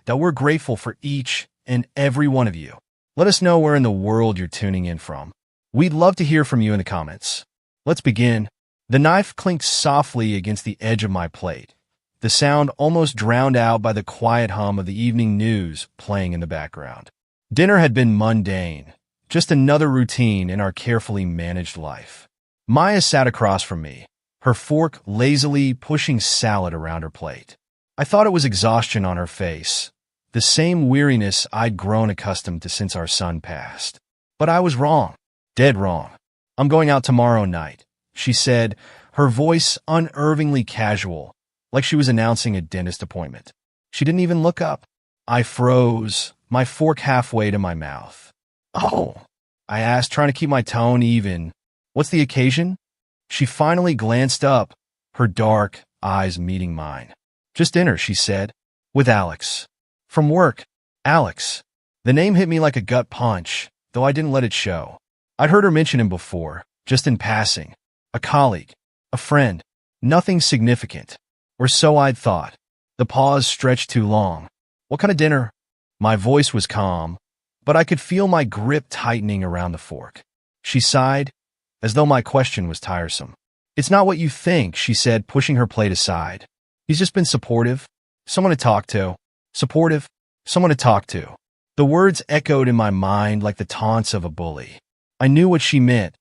that we're grateful for each and every one of you. Let us know where in the world you're tuning in from. We'd love to hear from you in the comments. Let's begin. The knife clinked softly against the edge of my plate, the sound almost drowned out by the quiet hum of the evening news playing in the background. Dinner had been mundane, just another routine in our carefully managed life. Maya sat across from me, her fork lazily pushing salad around her plate. I thought it was exhaustion on her face, the same weariness I'd grown accustomed to since our son passed. But I was wrong, dead wrong. I'm going out tomorrow night, she said, her voice unervingly casual, like she was announcing a dentist appointment. She didn't even look up. I froze, my fork halfway to my mouth. "Oh," I asked, trying to keep my tone even. "What's the occasion?" She finally glanced up, her dark eyes meeting mine. "Just dinner," she said, "with Alex. From work, Alex." The name hit me like a gut punch, though I didn't let it show. I'd heard her mention him before, just in passing. A colleague, a friend, nothing significant. Or so I'd thought. The pause stretched too long. "What kind of dinner?" My voice was calm, but I could feel my grip tightening around the fork. She sighed, as though my question was tiresome. "It's not what you think," she said, pushing her plate aside. "He's just been supportive. Someone to talk to. Supportive. Someone to talk to." The words echoed in my mind like the taunts of a bully. I knew what she meant,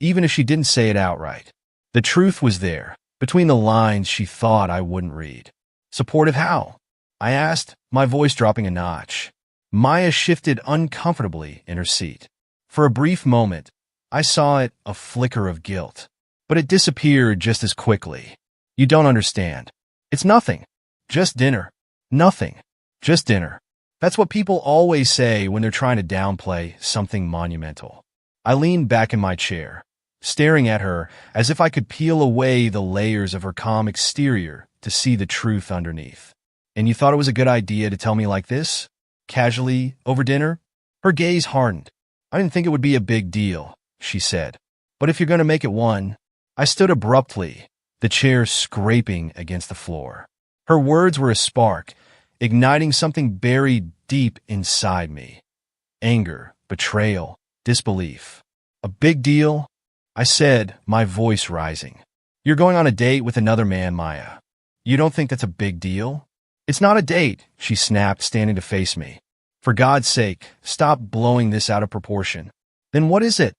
even if she didn't say it outright. The truth was there, between the lines she thought I wouldn't read. "Supportive how?" I asked, my voice dropping a notch. Maya shifted uncomfortably in her seat. For a brief moment, I saw it, a flicker of guilt. But it disappeared just as quickly. "You don't understand. It's nothing. Just dinner. Nothing. Just dinner." That's what people always say when they're trying to downplay something monumental. I leaned back in my chair, staring at her as if I could peel away the layers of her calm exterior to see the truth underneath. "And you thought it was a good idea to tell me like this? Casually, over dinner?" Her gaze hardened. "I didn't think it would be a big deal," she said. "But if you're going to make it one..." I stood abruptly, the chair scraping against the floor. Her words were a spark, igniting something buried deep inside me. Anger, betrayal, disbelief. "A big deal?" I said, my voice rising. "You're going on a date with another man, Maya. You don't think that's a big deal?" "It's not a date," she snapped, standing to face me. "For God's sake, stop blowing this out of proportion." "Then what is it?"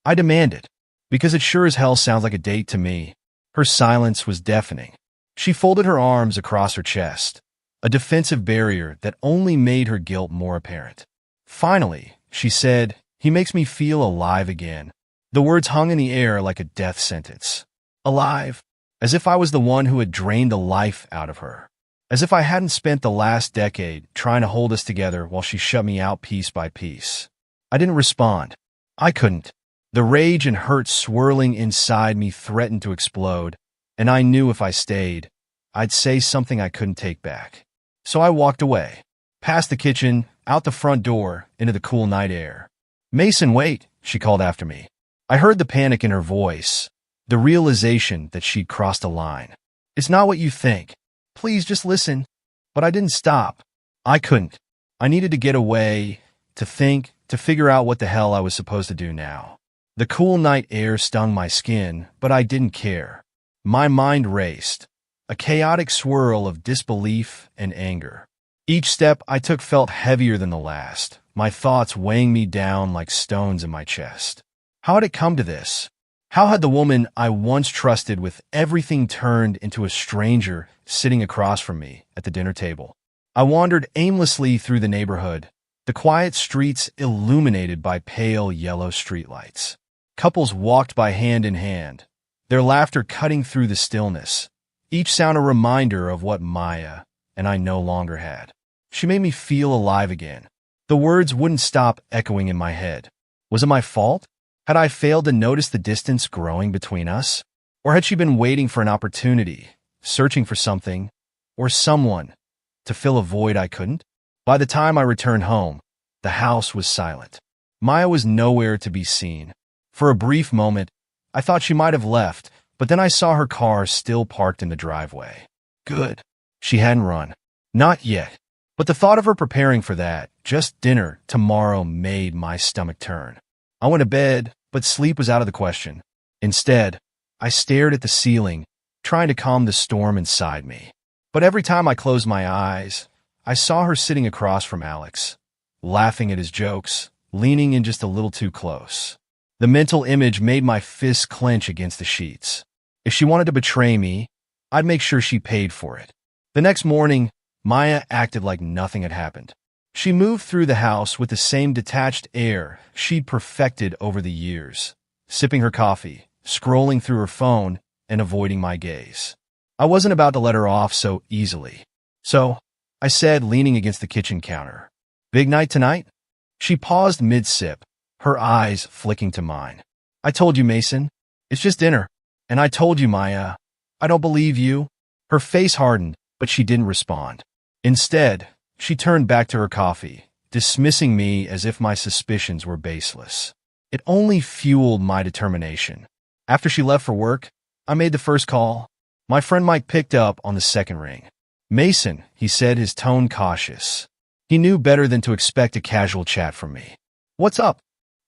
I demanded. "Because it sure as hell sounds like a date to me." Her silence was deafening. She folded her arms across her chest, a defensive barrier that only made her guilt more apparent. "Finally," she said, "he makes me feel alive again." The words hung in the air like a death sentence. Alive, as if I was the one who had drained the life out of her. As if I hadn't spent the last decade trying to hold us together while she shut me out piece by piece. I didn't respond. I couldn't. The rage and hurt swirling inside me threatened to explode, and I knew if I stayed, I'd say something I couldn't take back. So I walked away, past the kitchen, out the front door, into the cool night air. "Mason, wait," she called after me. I heard the panic in her voice, the realization that she'd crossed a line. "It's not what you think. Please just listen." But I didn't stop. I couldn't. I needed to get away, to think, to figure out what the hell I was supposed to do now. The cool night air stung my skin, but I didn't care. My mind raced, a chaotic swirl of disbelief and anger. Each step I took felt heavier than the last, my thoughts weighing me down like stones in my chest. How had it come to this? How had the woman I once trusted with everything turned into a stranger sitting across from me at the dinner table? I wandered aimlessly through the neighborhood, the quiet streets illuminated by pale yellow streetlights. Couples walked by hand in hand, their laughter cutting through the stillness, each sound a reminder of what Maya and I no longer had. She made me feel alive again. The words wouldn't stop echoing in my head. Was it my fault? Had I failed to notice the distance growing between us? Or had she been waiting for an opportunity, searching for something, or someone, to fill a void I couldn't? By the time I returned home, the house was silent. Maya was nowhere to be seen. For a brief moment, I thought she might have left, but then I saw her car still parked in the driveway. Good. She hadn't run. Not yet. But the thought of her preparing for that, just dinner, tomorrow made my stomach turn. I went to bed, but sleep was out of the question. Instead, I stared at the ceiling, trying to calm the storm inside me. But every time I closed my eyes, I saw her sitting across from Alex, laughing at his jokes, leaning in just a little too close. The mental image made my fists clench against the sheets. If she wanted to betray me, I'd make sure she paid for it. The next morning, Maya acted like nothing had happened. She moved through the house with the same detached air she'd perfected over the years, sipping her coffee, scrolling through her phone, and avoiding my gaze. I wasn't about to let her off so easily. So, I said, leaning against the kitchen counter, "Big night tonight?" She paused mid-sip, her eyes flicking to mine. "I told you, Mason. It's just dinner." "And I told you, Maya." "I don't believe you." Her face hardened, but she didn't respond. Instead, she turned back to her coffee, dismissing me as if my suspicions were baseless. It only fueled my determination. After she left for work, I made the first call. My friend Mike picked up on the second ring. "Mason," he said, his tone cautious. He knew better than to expect a casual chat from me. "What's up?"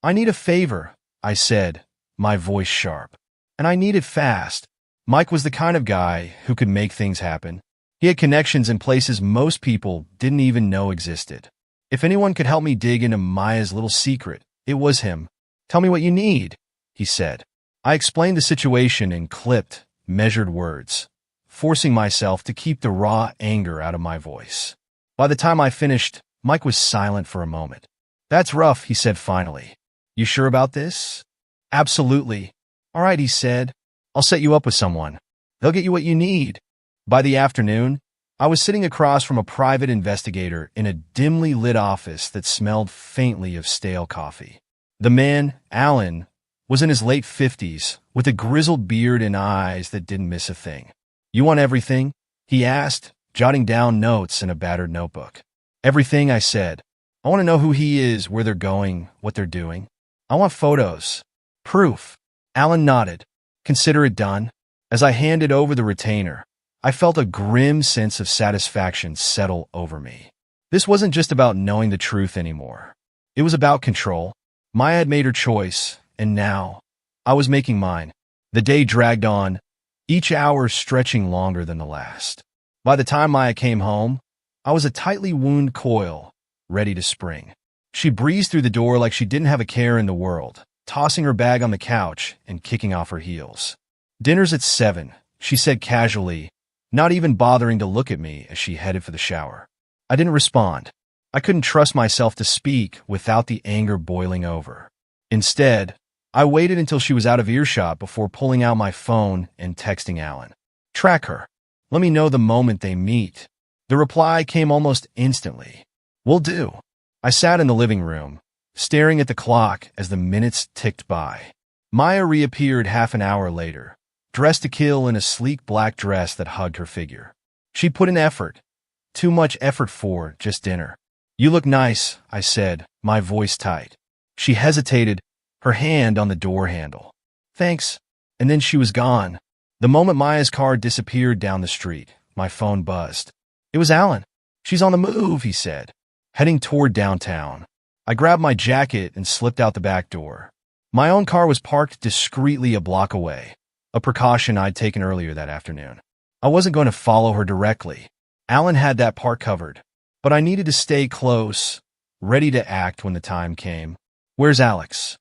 "I need a favor," I said, my voice sharp. And I need it fast. Mike was the kind of guy who could make things happen. He had connections in places most people didn't even know existed. If anyone could help me dig into Maya's little secret, it was him. "Tell me what you need," he said. I explained the situation in clipped, measured words, forcing myself to keep the raw anger out of my voice. By the time I finished, Mike was silent for a moment. "That's rough," he said finally. "You sure about this?" "Absolutely." "All right," he said. "I'll set you up with someone. They'll get you what you need." By the afternoon, I was sitting across from a private investigator in a dimly lit office that smelled faintly of stale coffee. The man, Alan, was in his late 50s, with a grizzled beard and eyes that didn't miss a thing. "You want everything?" he asked, jotting down notes in a battered notebook. "Everything," I said. "I want to know who he is, where they're going, what they're doing. I want photos. Proof." Alan nodded. "Consider it done." As I handed over the retainer, I felt a grim sense of satisfaction settle over me. This wasn't just about knowing the truth anymore. It was about control. Maya had made her choice, and now I was making mine. The day dragged on, each hour stretching longer than the last. By the time Maya came home, I was a tightly wound coil, ready to spring. She breezed through the door like she didn't have a care in the world, tossing her bag on the couch and kicking off her heels. "Dinner's at 7, she said casually, not even bothering to look at me as she headed for the shower. I didn't respond. I couldn't trust myself to speak without the anger boiling over. Instead, I waited until she was out of earshot before pulling out my phone and texting Alan. "Track her. Let me know the moment they meet." The reply came almost instantly. "Will do." I sat in the living room, staring at the clock as the minutes ticked by. Maya reappeared half an hour later, dressed to kill in a sleek black dress that hugged her figure. She put in effort. Too much effort for just dinner. "You look nice," I said, my voice tight. She hesitated, her hand on the door handle. "Thanks." And then she was gone. The moment Maya's car disappeared down the street, my phone buzzed. It was Alan. "She's on the move," he said, heading toward downtown. I grabbed my jacket and slipped out the back door. My own car was parked discreetly a block away, a precaution I'd taken earlier that afternoon. I wasn't going to follow her directly. Alan had that part covered, but I needed to stay close, ready to act when the time came. "Where's Alex?"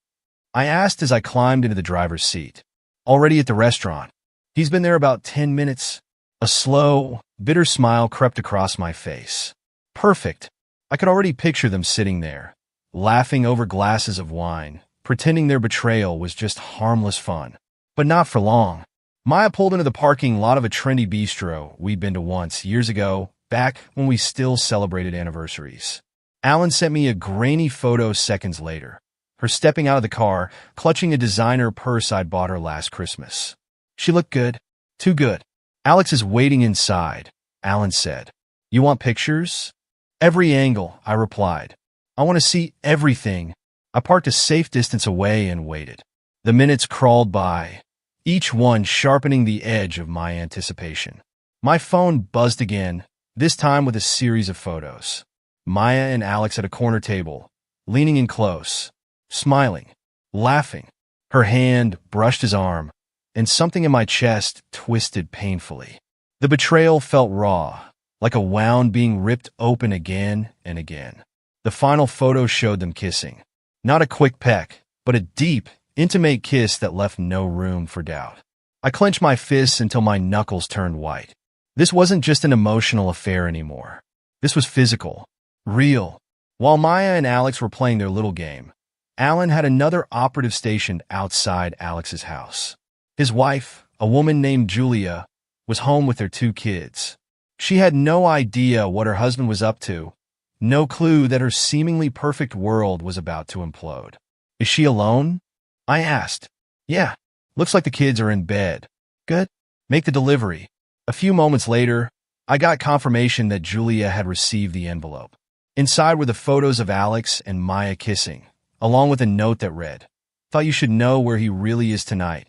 I asked as I climbed into the driver's seat. "Already at the restaurant. He's been there about 10 minutes. A slow, bitter smile crept across my face. Perfect. I could already picture them sitting there, laughing over glasses of wine, pretending their betrayal was just harmless fun. But not for long. Maya pulled into the parking lot of a trendy bistro we'd been to once, years ago, back when we still celebrated anniversaries. Alan sent me a grainy photo seconds later, her stepping out of the car, clutching a designer purse I'd bought her last Christmas. She looked good. Too good. "Alex is waiting inside," Alan said. "You want pictures?" "Every angle," I replied. "I want to see everything." I parked a safe distance away and waited. The minutes crawled by, each one sharpening the edge of my anticipation. My phone buzzed again, this time with a series of photos. Maya and Alex at a corner table, leaning in close, smiling, laughing. Her hand brushed his arm, and something in my chest twisted painfully. The betrayal felt raw, like a wound being ripped open again and again. The final photo showed them kissing. Not a quick peck, but a deep, intimate kiss that left no room for doubt. I clenched my fists until my knuckles turned white. This wasn't just an emotional affair anymore. This was physical, real. While Maya and Alex were playing their little game, Alan had another operative stationed outside Alex's house. His wife, a woman named Julia, was home with their 2 kids. She had no idea what her husband was up to, no clue that her seemingly perfect world was about to implode. Is she alone? I asked. Yeah, looks like the kids are in bed. Good. Make the delivery. A few moments later, I got confirmation that Julia had received the envelope. Inside were the photos of Alex and Maya kissing, along with a note that read, "Thought you should know where he really is tonight."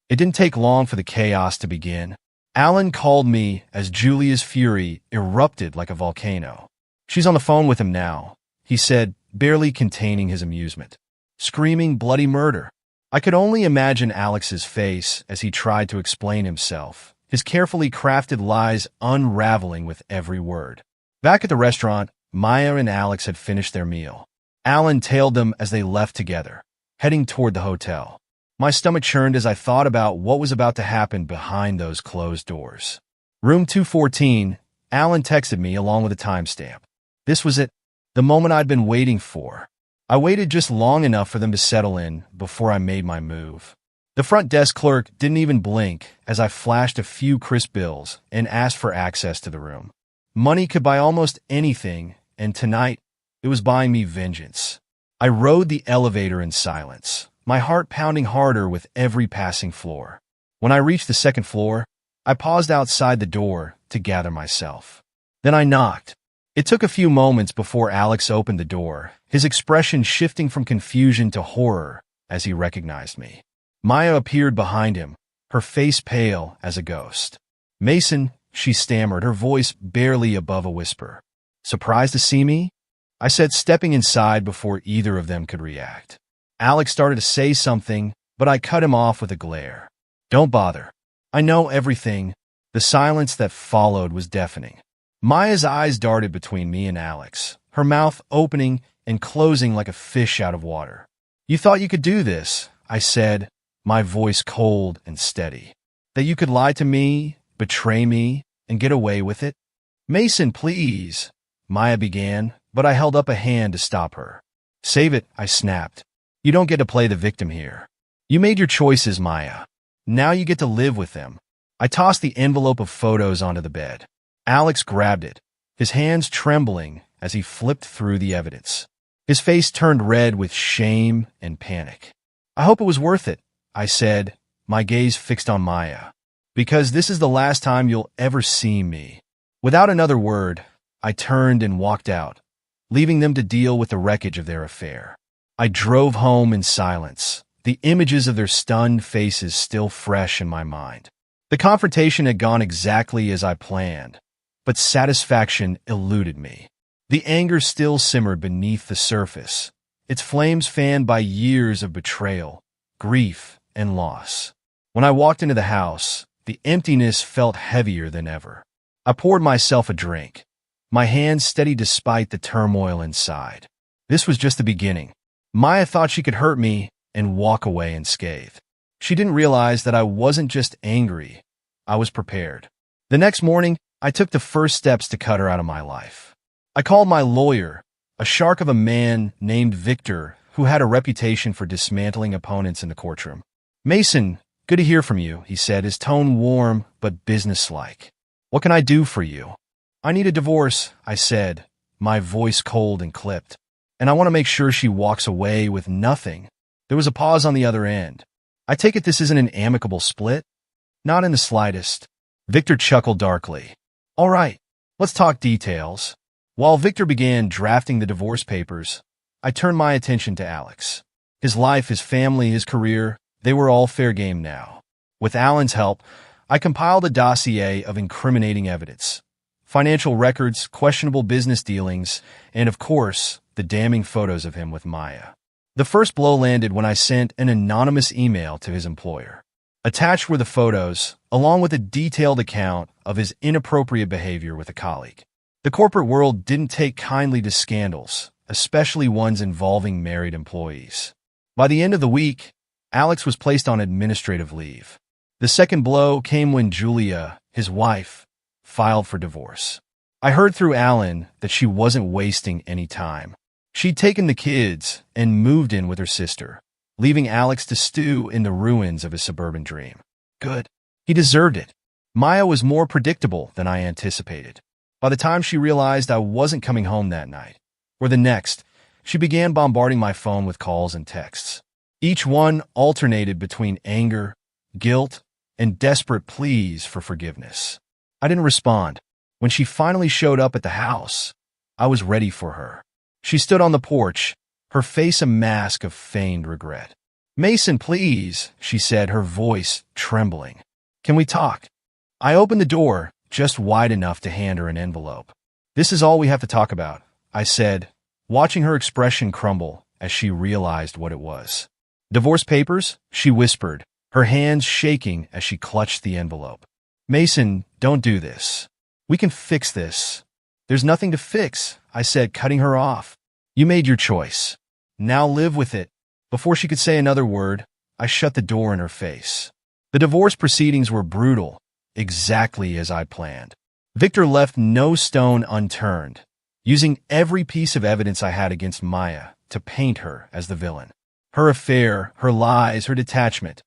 It didn't take long for the chaos to begin. Alan called me as Julia's fury erupted like a volcano. "She's on the phone with him now," he said, barely containing his amusement. "Screaming bloody murder." I could only imagine Alex's face as he tried to explain himself, his carefully crafted lies unraveling with every word. Back at the restaurant, Maya and Alex had finished their meal. Alan tailed them as they left together, heading toward the hotel. My stomach churned as I thought about what was about to happen behind those closed doors. Room 214, Alan texted me along with a timestamp. This was it, the moment I'd been waiting for. I waited just long enough for them to settle in before I made my move. The front desk clerk didn't even blink as I flashed a few crisp bills and asked for access to the room. Money could buy almost anything, and tonight, it was buying me vengeance. I rode the elevator in silence, my heart pounding harder with every passing floor. When I reached the second floor, I paused outside the door to gather myself. Then I knocked. It took a few moments before Alex opened the door, his expression shifting from confusion to horror as he recognized me. Maya appeared behind him, her face pale as a ghost. "Mason," she stammered, her voice barely above a whisper. "Surprised to see me?" I said, stepping inside before either of them could react. Alex started to say something, but I cut him off with a glare. "Don't bother. I know everything." The silence that followed was deafening. Maya's eyes darted between me and Alex, her mouth opening and closing like a fish out of water. "You thought you could do this," I said, my voice cold and steady. "That you could lie to me, betray me, and get away with it?" "Mason, please," Maya began, but I held up a hand to stop her. "Save it," I snapped. "You don't get to play the victim here. You made your choices, Maya. Now you get to live with them." I tossed the envelope of photos onto the bed. Alex grabbed it, his hands trembling as he flipped through the evidence. His face turned red with shame and panic. "I hope it was worth it," I said, my gaze fixed on Maya. "Because this is the last time you'll ever see me." Without another word, I turned and walked out, leaving them to deal with the wreckage of their affair. I drove home in silence, the images of their stunned faces still fresh in my mind. The confrontation had gone exactly as I planned, but satisfaction eluded me. The anger still simmered beneath the surface, its flames fanned by years of betrayal, grief, and loss. When I walked into the house, the emptiness felt heavier than ever. I poured myself a drink, my hands steady despite the turmoil inside. This was just the beginning. Maya thought she could hurt me and walk away unscathed. She didn't realize that I wasn't just angry, I was prepared. The next morning, I took the first steps to cut her out of my life. I called my lawyer, a shark of a man named Victor, who had a reputation for dismantling opponents in the courtroom. "Mason, good to hear from you," he said, his tone warm but businesslike. "What can I do for you?" "I need a divorce," I said, my voice cold and clipped. "And I want to make sure she walks away with nothing." There was a pause on the other end. "I take it this isn't an amicable split?" "Not in the slightest." Victor chuckled darkly. "All right, let's talk details." While Victor began drafting the divorce papers, I turned my attention to Alex. His life, his family, his career, they were all fair game now. With Alan's help, I compiled a dossier of incriminating evidence, financial records, questionable business dealings, and of course, the damning photos of him with Maya. The first blow landed when I sent an anonymous email to his employer. Attached were the photos, along with a detailed account of his inappropriate behavior with a colleague. The corporate world didn't take kindly to scandals, especially ones involving married employees. By the end of the week, Alex was placed on administrative leave. The second blow came when Julia, his wife, filed for divorce. I heard through Alan that she wasn't wasting any time. She'd taken the kids and moved in with her sister, leaving Alex to stew in the ruins of his suburban dream. Good. He deserved it. Maya was more predictable than I anticipated. By the time she realized I wasn't coming home that night, or the next, she began bombarding my phone with calls and texts. Each one alternated between anger, guilt, and desperate pleas for forgiveness. I didn't respond. When she finally showed up at the house, I was ready for her. She stood on the porch, her face a mask of feigned regret. "Mason, please," she said, her voice trembling. "Can we talk?" I opened the door, just wide enough to hand her an envelope. "This is all we have to talk about," I said, watching her expression crumble as she realized what it was. "Divorce papers?" she whispered, her hands shaking as she clutched the envelope. "Mason, don't do this. We can fix this." "There's nothing to fix," I said, cutting her off. "You made your choice. Now live with it." Before she could say another word, I shut the door in her face. The divorce proceedings were brutal, exactly as I planned. Victor left no stone unturned, using every piece of evidence I had against Maya to paint her as the villain. Her affair, her lies, her detachment,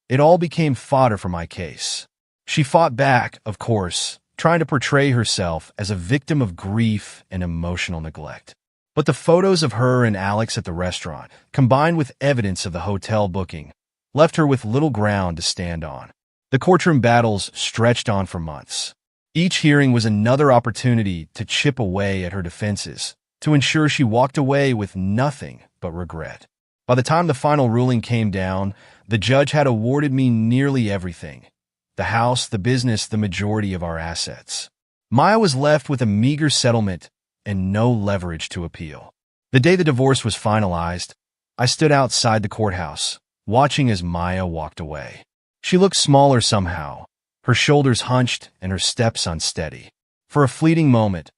it all became fodder for my case. She fought back, of course, trying to portray herself as a victim of grief and emotional neglect. But the photos of her and Alex at the restaurant, combined with evidence of the hotel booking, left her with little ground to stand on. The courtroom battles stretched on for months. Each hearing was another opportunity to chip away at her defenses, to ensure she walked away with nothing but regret. By the time the final ruling came down, the judge had awarded me nearly everything: the house, the business, the majority of our assets. Maya was left with a meager settlement and no leverage to appeal. The day the divorce was finalized, I stood outside the courthouse, watching as Maya walked away. She looked smaller somehow, her shoulders hunched and her steps unsteady. For a fleeting moment,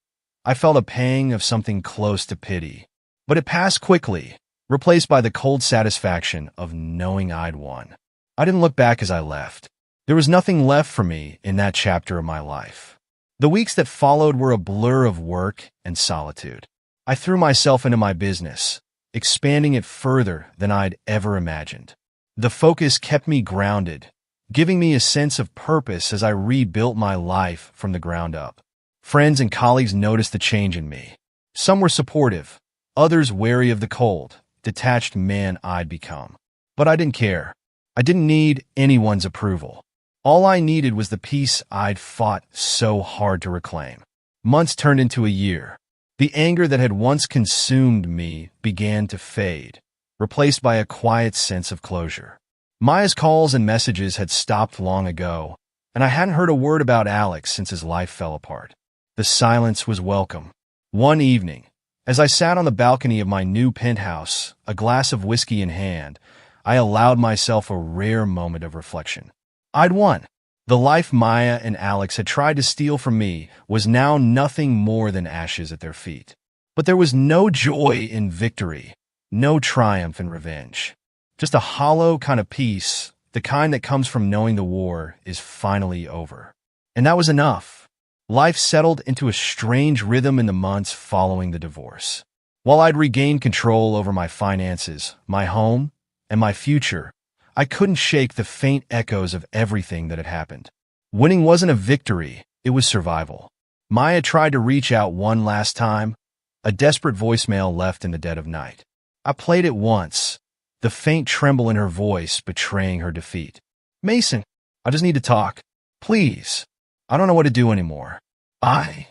I felt a pang of something close to pity, but it passed quickly, replaced by the cold satisfaction of knowing I'd won. I didn't look back as I left. There was nothing left for me in that chapter of my life. The weeks that followed were a blur of work and solitude. I threw myself into my business, expanding it further than I'd ever imagined. The focus kept me grounded, giving me a sense of purpose as I rebuilt my life from the ground up. Friends and colleagues noticed the change in me. Some were supportive, others wary of the cold, detached man I'd become. But I didn't care. I didn't need anyone's approval. All I needed was the peace I'd fought so hard to reclaim. Months turned into a year. The anger that had once consumed me began to fade, replaced by a quiet sense of closure. Maya's calls and messages had stopped long ago, and I hadn't heard a word about Alex since his life fell apart. The silence was welcome. One evening, as I sat on the balcony of my new penthouse, a glass of whiskey in hand, I allowed myself a rare moment of reflection. I'd won. The life Maya and Alex had tried to steal from me was now nothing more than ashes at their feet. But there was no joy in victory, no triumph in revenge. Just a hollow kind of peace, the kind that comes from knowing the war is finally over. And that was enough. Life settled into a strange rhythm in the months following the divorce. While I'd regained control over my finances, my home, and my future, I couldn't shake the faint echoes of everything that had happened. Winning wasn't a victory, it was survival. Maya tried to reach out one last time, a desperate voicemail left in the dead of night. I played it once, the faint tremble in her voice betraying her defeat. "Mason, I just need to talk. Please. I don't know what to do anymore." I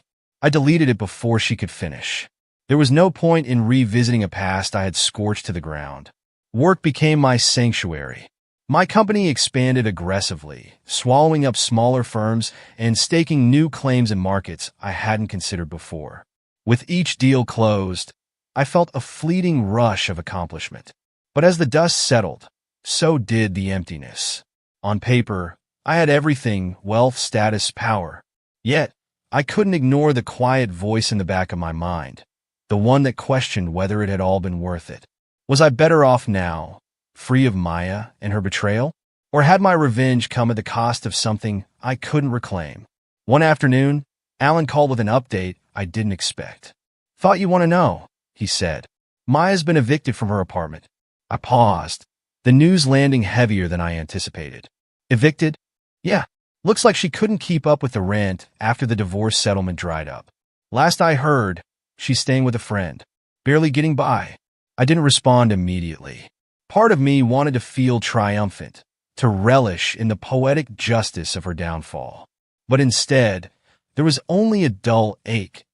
deleted it before she could finish. There was no point in revisiting a past I had scorched to the ground. Work became my sanctuary. My company expanded aggressively, swallowing up smaller firms and staking new claims in markets I hadn't considered before. With each deal closed, I felt a fleeting rush of accomplishment. But as the dust settled, so did the emptiness. On paper, I had everything: wealth, status, power. Yet, I couldn't ignore the quiet voice in the back of my mind, the one that questioned whether it had all been worth it. Was I better off now, free of Maya and her betrayal? Or had my revenge come at the cost of something I couldn't reclaim? One afternoon, Alan called with an update I didn't expect. "Thought you want to know," he said. "Maya's been evicted from her apartment." I paused, the news landing heavier than I anticipated. Evicted? Yeah. Looks like she couldn't keep up with the rent after the divorce settlement dried up. Last I heard, she's staying with a friend, barely getting by. I didn't respond immediately. Part of me wanted to feel triumphant, to relish in the poetic justice of her downfall. But instead, there was only a dull ache,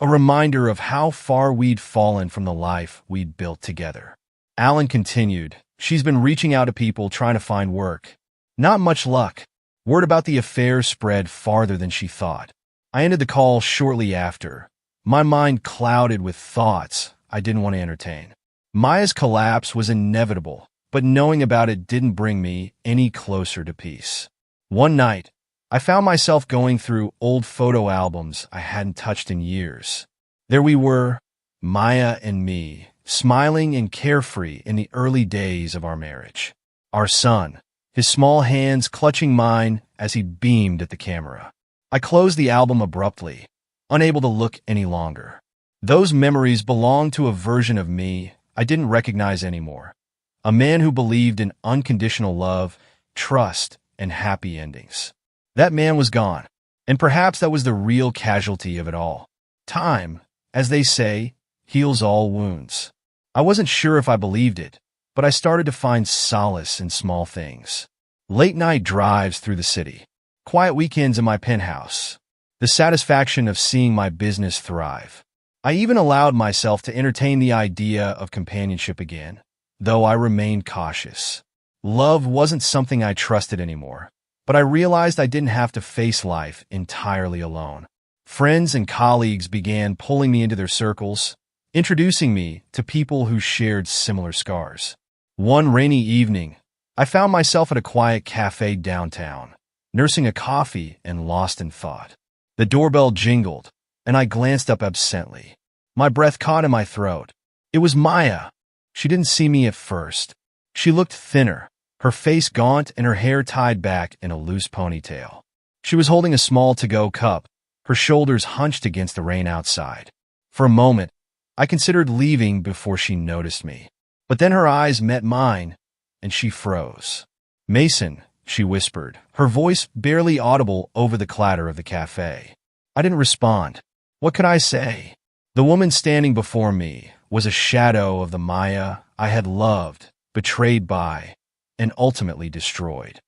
a reminder of how far we'd fallen from the life we'd built together. Alan continued. "She's been reaching out to people trying to find work. Not much luck. Word about the affair spread farther than she thought." I ended the call shortly after, my mind clouded with thoughts I didn't want to entertain. Maya's collapse was inevitable, but knowing about it didn't bring me any closer to peace. One night, I found myself going through old photo albums I hadn't touched in years. There we were, Maya and me, smiling and carefree in the early days of our marriage. Our son, his small hands clutching mine as he beamed at the camera. I closed the album abruptly, unable to look any longer. Those memories belonged to a version of me I didn't recognize anymore. A man who believed in unconditional love, trust, and happy endings. That man was gone, and perhaps that was the real casualty of it all. Time, as they say, heals all wounds. I wasn't sure if I believed it, but I started to find solace in small things. Late-night drives through the city, quiet weekends in my penthouse, the satisfaction of seeing my business thrive. I even allowed myself to entertain the idea of companionship again, though I remained cautious. Love wasn't something I trusted anymore, but I realized I didn't have to face life entirely alone. Friends and colleagues began pulling me into their circles, introducing me to people who shared similar scars. One rainy evening, I found myself at a quiet cafe downtown, nursing a coffee and lost in thought. The doorbell jingled, and I glanced up absently. My breath caught in my throat. It was Maya. She didn't see me at first. She looked thinner, her face gaunt and her hair tied back in a loose ponytail. She was holding a small to-go cup, her shoulders hunched against the rain outside. For a moment, I considered leaving before she noticed me. But then her eyes met mine, and she froze. "Mason," she whispered, her voice barely audible over the clatter of the cafe. I didn't respond. What could I say? The woman standing before me was a shadow of the Maya I had loved, betrayed by, and ultimately destroyed.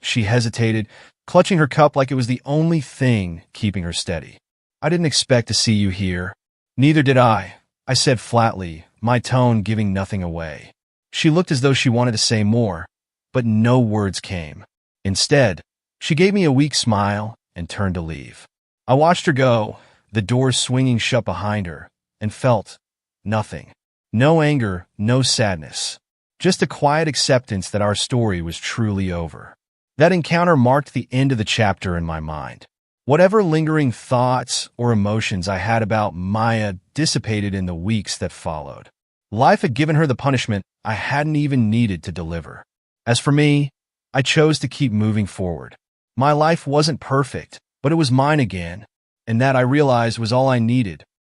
She hesitated, clutching her cup like it was the only thing keeping her steady. "I didn't expect to see you here." "Neither did I said flatly, my tone giving nothing away. She looked as though she wanted to say more, but no words came. Instead, she gave me a weak smile and turned to leave. I watched her go, the door swinging shut behind her, and felt nothing. No anger, no sadness. Just a quiet acceptance that our story was truly over. That encounter marked the end of the chapter in my mind. Whatever lingering thoughts or emotions I had about Maya dissipated in the weeks that followed. Life had given her the punishment I hadn't even needed to deliver. As for me, I chose to keep moving forward. My life wasn't perfect, but it was mine again, and that I realized was all I needed